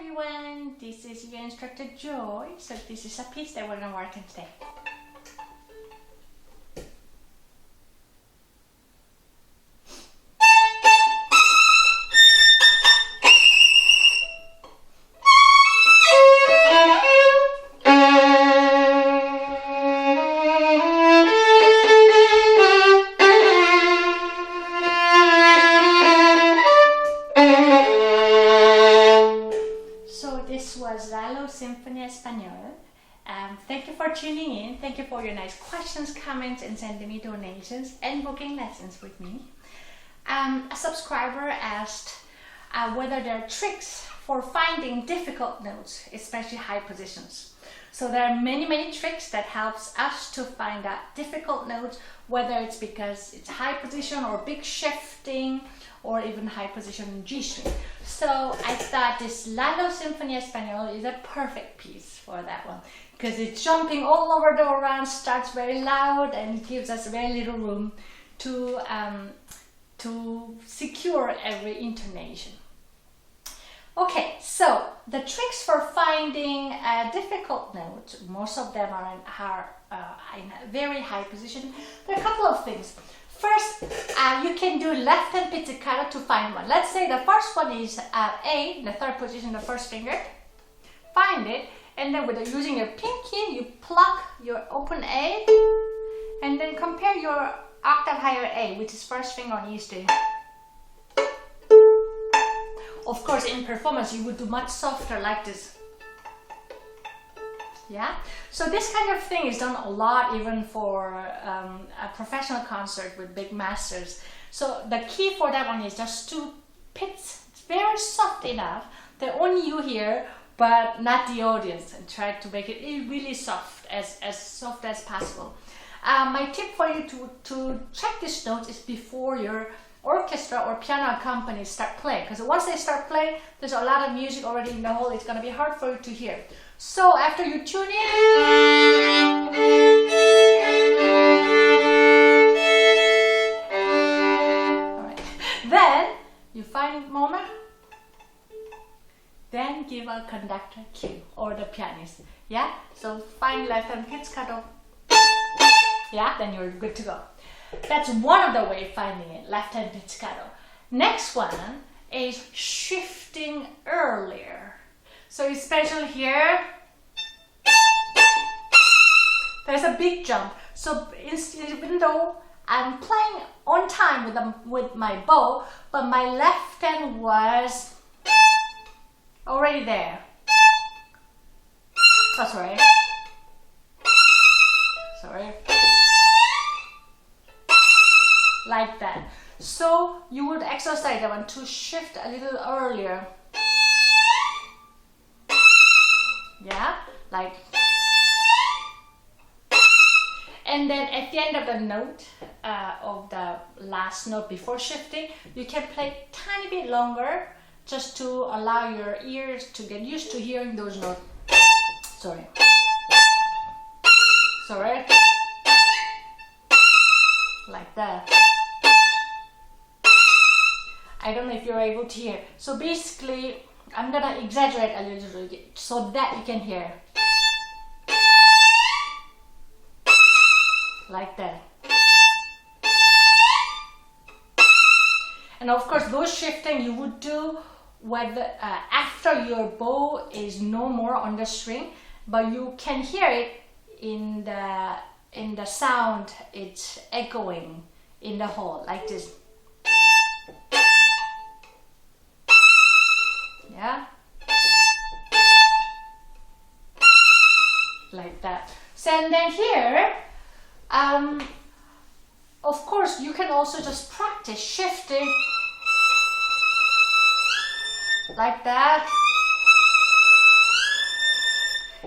everyone, this is your instructor Joy. So this is a piece that we're going to work on today. This was Lalo Symphonie Espanole. Thank you for tuning in. Thank you for your nice questions, comments, and sending me donations and booking lessons with me. A subscriber asked whether there are tricks for finding difficult notes, especially high positions. So there are many tricks that helps us to find out difficult notes, whether it's because it's high position or big shifting, or even high position in G string. So I thought this Lalo Symphonie Espanole is a perfect piece for that one, because it's jumping all over the around, starts very loud and gives us very little room to secure every intonation. Okay, so the tricks for finding a difficult note, most of them are in a very high position. There are a couple of things. First, you can do left hand pizzicato to find one. Let's say the first one is A, the third position, the first finger. Find it, and then using your pinky, you pluck your open A, and then compare your octave higher A, which is first finger on E string. Of course, in performance, you would do much softer like this. Yeah, so this kind of thing is done a lot even for a professional concert with big masters. So the key for that one is just to pitch very soft enough that only you hear, but not the audience, and try to make it really soft, as soft as possible. My tip for you to check these notes is before your orchestra or piano accompanies start playing, because once they start playing, there's a lot of music already in the hall. It's going to be hard for you to hear. So after you tune in, all right, then you find moment, then give a conductor cue or the pianist. Yeah, so find left hand pizzicato. Yeah, then you're good to go. That's one of the way of finding it, left hand pizzicato. Next one is shifting earlier. So especially here, there's a big jump. So even though I'm playing on time with my bow, but my left hand was already there. Oh, sorry. Sorry. Like that. So you would exercise that one to shift a little earlier. Yeah, like, and then at the end of the note, of the last note before shifting, you can play tiny bit longer, just to allow your ears to get used to hearing those notes. Sorry. Sorry. Like that. I don't know if you're able to hear. So basically, I'm gonna exaggerate a little bit so that you can hear. Like that. And of course, those shifting you would do whether after your bow is no more on the string, but you can hear it in the sound. It's echoing in the hall like this. Yeah, like that. So and then here, of course, you can also just practice shifting like that.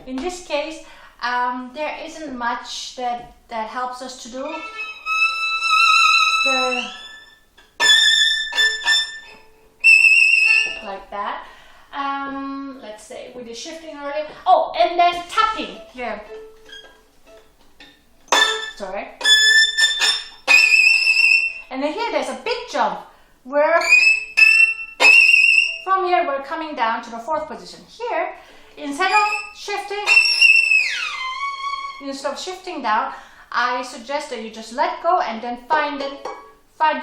In this case, there isn't much that helps us to do. Like that. Let's say with the shifting earlier. Oh, and then tapping here. Sorry. And then here there's a big jump where From here, we're coming down to the fourth position. Here, instead of shifting down, I suggest that you just let go and then find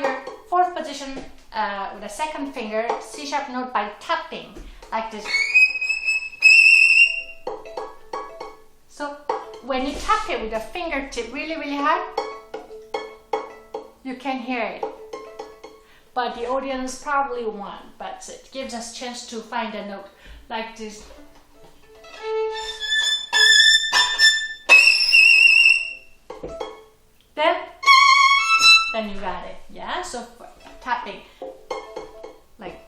your fourth position with a second finger, C sharp note, by tapping like this. So when you tap it with your fingertip really, really hard, you can hear it. But the audience probably won't, but it gives us a chance to find a note like this. Then you got it, yeah? So tapping, like.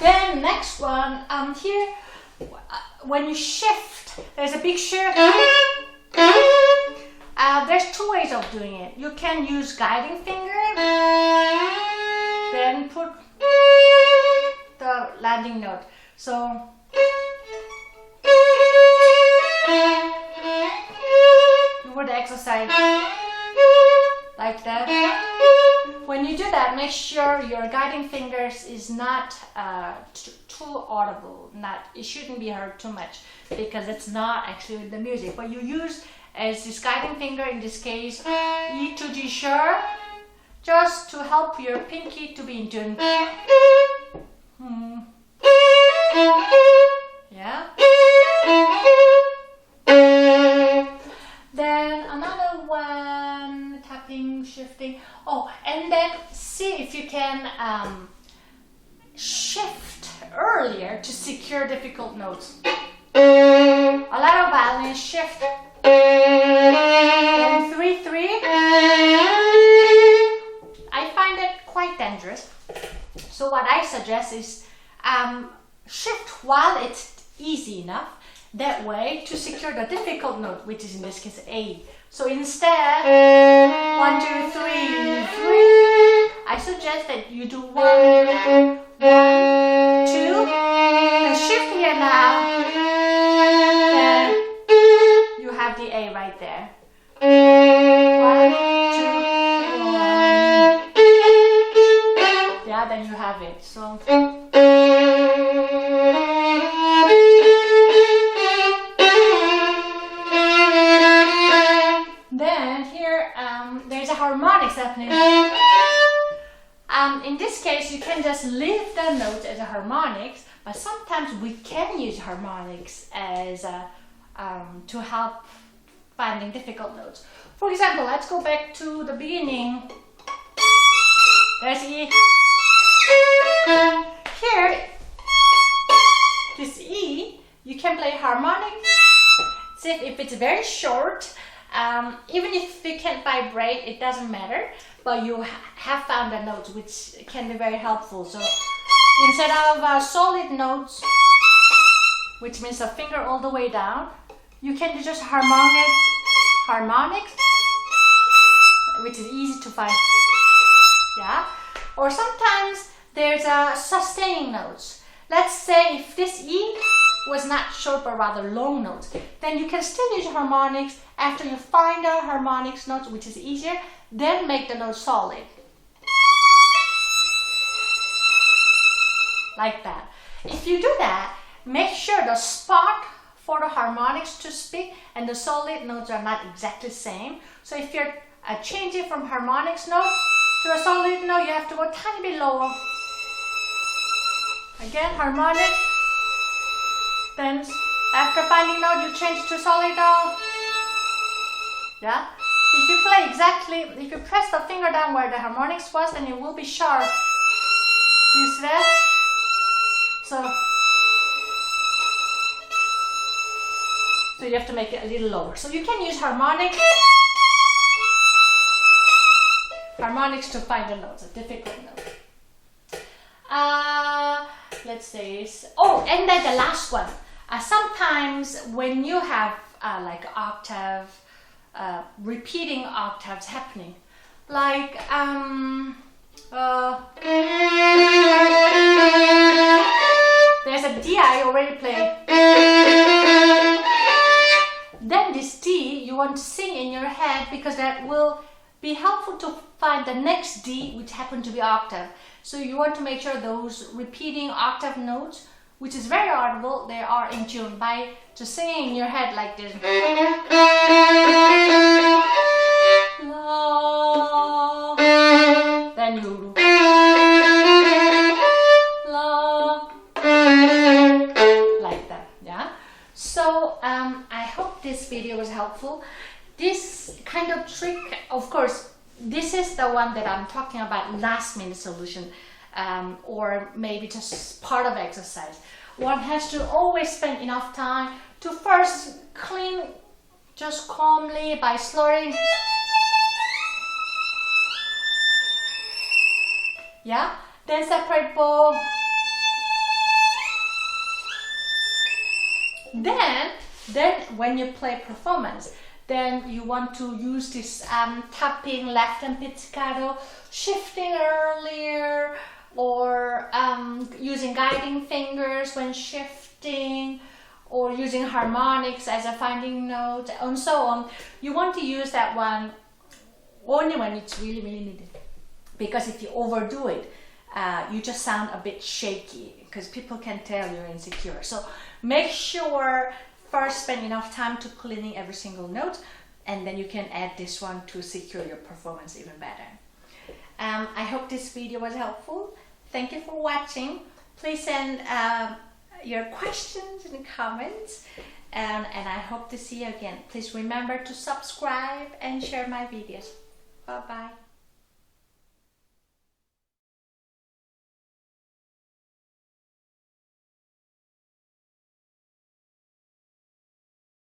Then next one, here, when you shift, there's a big shift. There's two ways of doing it. You can use guiding finger, then put the landing note. So you would exercise like that. When you do that, make sure your guiding fingers is not too audible. It shouldn't be heard too much because it's not actually the music. But you use as this guiding finger, in this case, E to G sharp, just to help your pinky to be in tune. Yeah. Then another one, tapping, shifting. Oh, and then see if you can shift earlier to secure difficult notes. A lot of violins shift. And 3/3. I find it quite dangerous. So what I suggest is shift while it's easy enough. That way to secure the difficult note, which is in this case A. So instead, 1, 2, 3, 3. I suggest that you do 1, 1, 2, and shift here now. Then you have the A right there. 1, 2, 1. Yeah, then you have it. So. Then here, there's a harmonics happening. In this case, you can just leave the note as a harmonics, but sometimes we can use harmonics as to help finding difficult notes. For example, let's go back to the beginning. There's E. Here, this E, you can play harmonics. See if it's very short. Even if you can't vibrate, it doesn't matter, but you have found a note which can be very helpful. So instead of solid notes, which means a finger all the way down, you can do just harmonics, which is easy to find. Yeah. Or sometimes there's sustaining notes. Let's say if this E was not short but rather long notes, then you can still use harmonics. After you find a harmonics note, which is easier, then make the note solid. Like that. If you do that, make sure the spot for the harmonics to speak and the solid notes are not exactly the same. So if you're changing from harmonics note to a solid note, you have to go a tiny bit lower. Again, harmonic. Then after finding note, you change to solid note. Yeah? If you play exactly, if you press the finger down where the harmonics was, then it will be sharp. Do you see that? So you have to make it a little lower. So you can use harmonics to find the notes, a difficult note. Let's say, and then the last one. Sometimes when you have like octave, repeating octaves happening, like there's a D I already played. Then this D you want to sing in your head because that will be helpful to find the next D, which happen to be octave. So you want to make sure those repeating octave notes, which is very audible, they are in tune by just singing in your head like this. La, then you la, like that, yeah? So I hope this video was helpful. This kind of trick, of course, this is the one that I'm talking about, last minute solution, or maybe just part of exercise. One has to always spend enough time to first clean just calmly by slurring. Yeah, then separate bow. Then when you play performance, then you want to use this tapping left and pizzicato, shifting earlier, or using guiding fingers when shifting, or using harmonics as a finding note, and so on. You want to use that one only when it's really, really needed. Because if you overdo it, you just sound a bit shaky, because people can tell you're insecure. So make sure first spend enough time to cleaning every single note, and then you can add this one to secure your performance even better. I hope this video was helpful. Thank you for watching. Please send your questions in the comments, and I hope to see you again. Please remember to subscribe and share my videos. Bye bye.